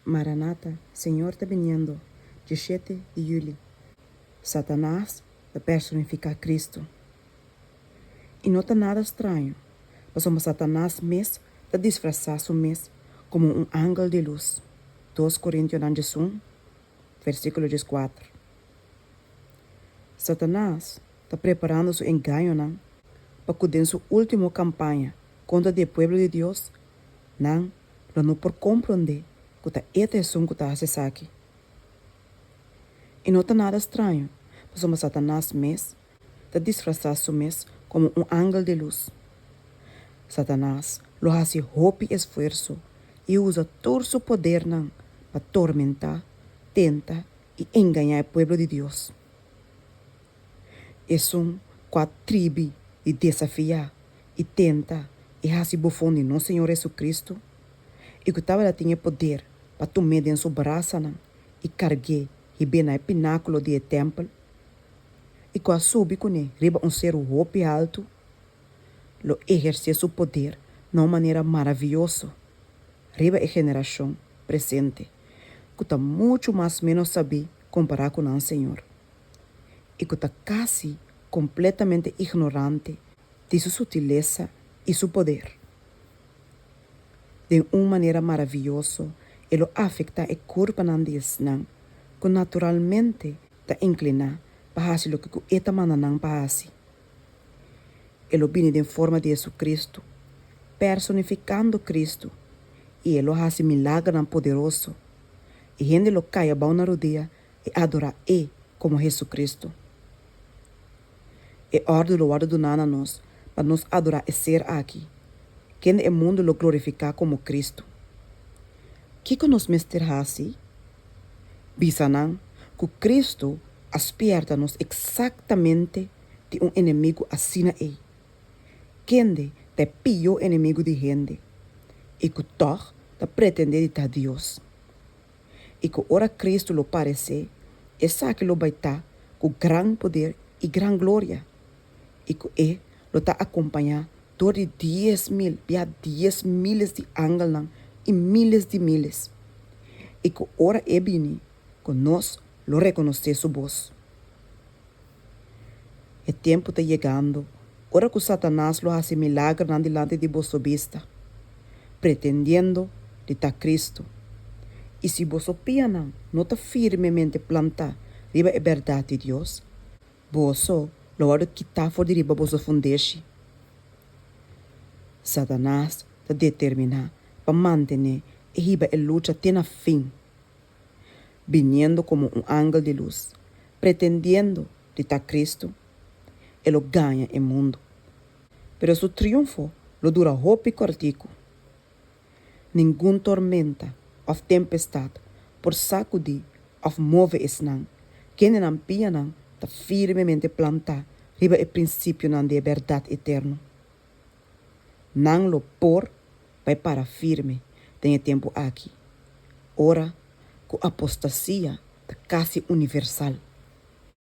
Maranata, Senhor está viniendo, 17 de julho. Satanás está personificar Cristo. E não está nada estranho, pois Satanás mesmo está disfarçado mesmo como um ángel de luz. 2 Coríntios 1, versículo 14. Satanás está preparando seu engano para cuidar sua última campanha contra o povo de Deus, não por compreender que esta é que está fazendo aqui. E não está nada estranho, pois Satanás mesmo está disfarçado mesmo como um ángel de luz. Satanás lo hace roupa e esforço e usa todo seu poder para atormentar, tentar e enganar o povo de Deus. É quatro tribos de desafiar e tentar e hace bufão de nosso Senhor Jesus Cristo e que estava tinha poder para tomar em sua braça e carregar e bem no pináculo do templo e que subir com ele, riba ser roupa alto, lo exercer seu poder de uma maneira maravilhosa, riba a geração presente, que está muito mais menos saber comparar com o Senhor e que está quase completamente ignorante de sua sutileza e seu poder. De uma maneira maravilhosa, ele afeta a corpo de Isnan, que naturalmente está inclinado para fazer o que esta maneira para fazer. Ele vem em forma de Jesus Cristo, personificando Cristo, e ele faz milagre poderoso, e gente lo cai a na rodeia e adora ele como Jesus Cristo. E ordem lo do nós para nos adorar e ser aqui, que o mundo lo glorificar como Cristo. Que nos mister assim? Bisanan que Cristo aspierta-nos exatamente de um inimigo assim aí. Quem é o pior inimigo de gente e que toch está pretendendo estar Deus. E que ora Cristo lo parece, é que lo vai estar com grande poder e grande glória. E que lo está acompanhando todo 10.000, 10.000 de ángeles e miles. E que ora é bem, que nós lo reconhecer sua voz. O tempo está chegando, ora que Satanás lo hace milagre delante de vossa vista, pretendendo de estar Cristo. E se vossa pia não está firmemente plantada riba a verdade de Deus, vosso lo vai quitar fora de riba vossa fundeche. Satanás está determinado para manter e riba a luta até fim, viniendo como um ángel de luz, pretendendo de estar Cristo, ele ganha o mundo. Pero seu triunfo lo dura roupa e cortico. Nenhum tormenta ou tempestade por sacudir ou move esnan, quem não pia não está firmemente plantado riba o princípio não de verdade eterna. Não lo por vai para firme tem tempo aqui. Ora, que a apostasia está quase universal.